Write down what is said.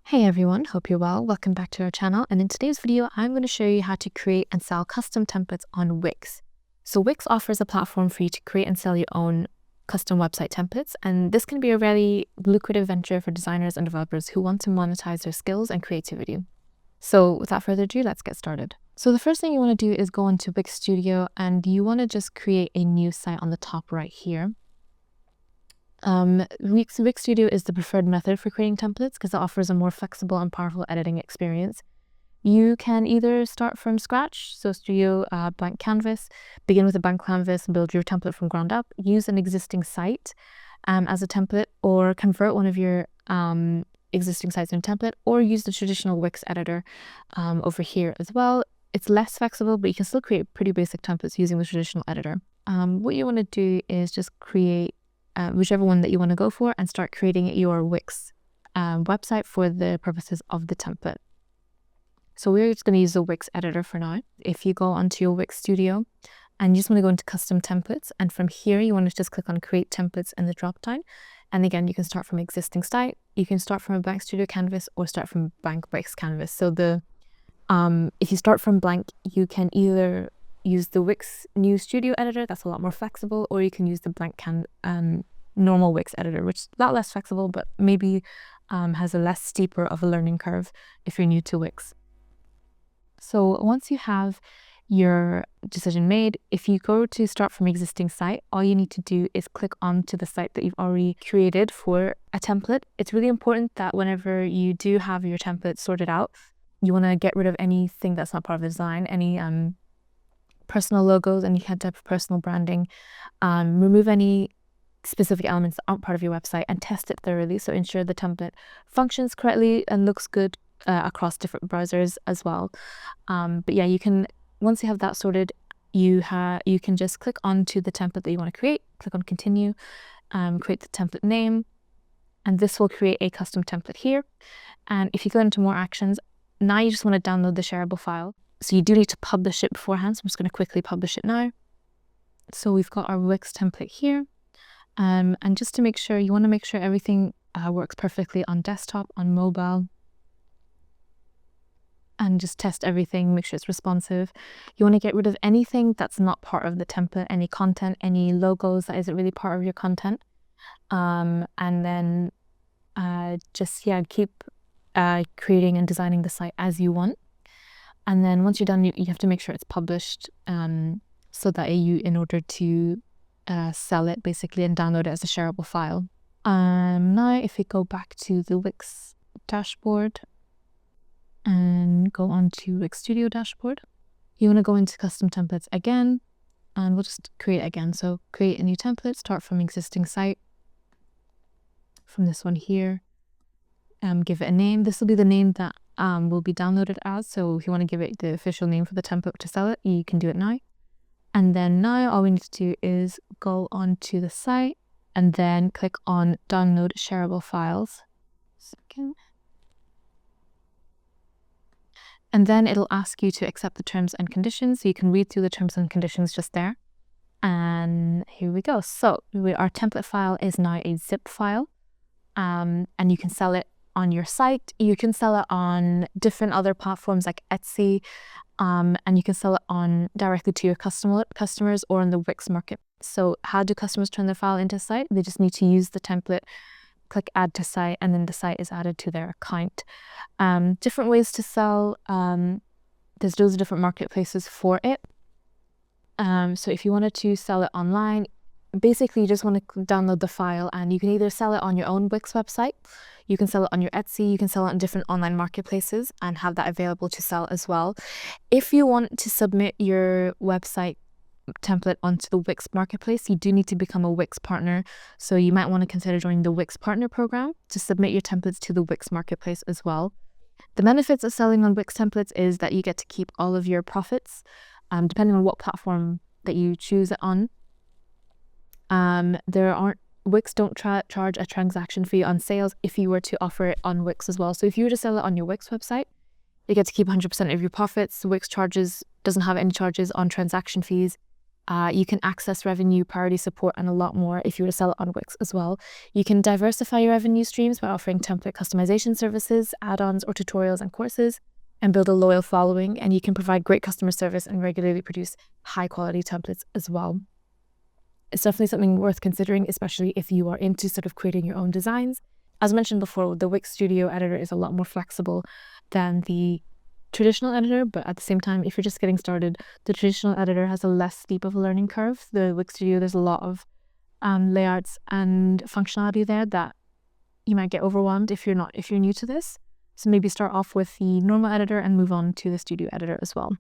Hey everyone, hope you're well. Welcome back to our channel, and in today's video I'm going to show you how to create and sell custom templates on Wix. So Wix offers a platform for you to create and sell your own custom website templates, and this can be a really lucrative venture for designers and developers who want to monetize their skills and creativity. So without further ado, let's get started. So the first thing you want to do is go into Wix Studio, and you want to just create a new site on the top right here. Wix Studio is the preferred method for creating templates because it offers a more flexible and powerful editing experience. You can either start from scratch, so Studio blank canvas, begin with a blank canvas and build your template from ground up, use an existing site as a template, or convert one of your existing sites into a template, or use the traditional Wix Editor over here as well. It's less flexible, but you can still create pretty basic templates using the traditional editor. What you want to do is just create whichever one that you want to go for and start creating your Wix website for the purposes of the template. So we're just going to use the Wix Editor for now. If you go onto your Wix Studio and you just want to go into custom templates, and from here you want to just click on create templates in the drop down, and again you can start from existing site, you can start from a blank Studio canvas, or start from blank Wix canvas. So the if you start from blank, you can either use the Wix new Studio editor, that's a lot more flexible, or you can use the blank normal Wix editor, which is a lot less flexible, but maybe has a less steeper of a learning curve if you're new to Wix. So once you have your decision made, if you go to start from existing site, all you need to do is click onto the site that you've already created for a template. It's really important that whenever you do have your template sorted out, you want to get rid of anything that's not part of the design, any personal logos, any type of personal branding, remove any specific elements that aren't part of your website, and test it thoroughly. So ensure the template functions correctly and looks good across different browsers as well. But yeah, you can, once you have that sorted, you can just click onto the template that you want to create, click on continue, create the template name, and this will create a custom template here. And if you go into more actions, now you just want to download the shareable file. So you do need to publish it beforehand, so I'm just going to quickly publish it now. So we've got our Wix template here. And just to make sure, you want to make sure everything works perfectly on desktop, on mobile, and just test everything, make sure it's responsive. You want to get rid of anything that's not part of the template, any content, any logos that isn't really part of your content. And then keep creating and designing the site as you want. And then once you're done, you have to make sure it's published so that in order to sell it basically and download it as a shareable file. Now if we go back to the Wix dashboard and go on to Wix Studio dashboard, you want to go into custom templates again, and we'll just create again. So create a new template, start from existing site, from this one here, give it a name. This will be the name that will be downloaded as. So if you want to give it the official name for the template to sell it, you can do it now. And then now all we need to do is go onto the site and then click on download shareable files. And then it'll ask you to accept the terms and conditions. So you can read through the terms and conditions just there. And here we go. So our template file is now a zip file, and you can sell it on your site. You can sell it on different other platforms like Etsy, and you can sell it on directly to your customers or on the Wix market. So how do customers turn their file into a site? They just need to use the template, click add to site, and then the site is added to their account. Different ways to sell. There's loads of different marketplaces for it. So if you wanted to sell it online, basically you just want to download the file, and you can either sell it on your own Wix website, you can sell it on your Etsy, you can sell it on different online marketplaces and have that available to sell as well. If you want to submit your website template onto the Wix marketplace, you do need to become a Wix partner. So you might want to consider joining the Wix partner program to submit your templates to the Wix marketplace as well. The benefits of selling on Wix templates is that you get to keep all of your profits, depending on what platform that you choose it on. Wix don't charge a transaction fee on sales if you were to offer it on Wix as well. So if you were to sell it on your Wix website, you get to keep 100% of your profits. Wix doesn't have any charges on transaction fees. You can access revenue, priority support, and a lot more if you were to sell it on Wix as well. You can diversify your revenue streams by offering template customization services, add-ons, or tutorials and courses, and build a loyal following. And you can provide great customer service and regularly produce high-quality templates as well. It's definitely something worth considering, especially if you are into sort of creating your own designs. As mentioned before, the Wix Studio editor is a lot more flexible than the traditional editor, but at the same time, if you're just getting started, the traditional editor has a less steep of a learning curve. The Wix Studio, there's a lot of layouts and functionality there that you might get overwhelmed if you're new to this. So maybe start off with the normal editor and move on to the Studio editor as well.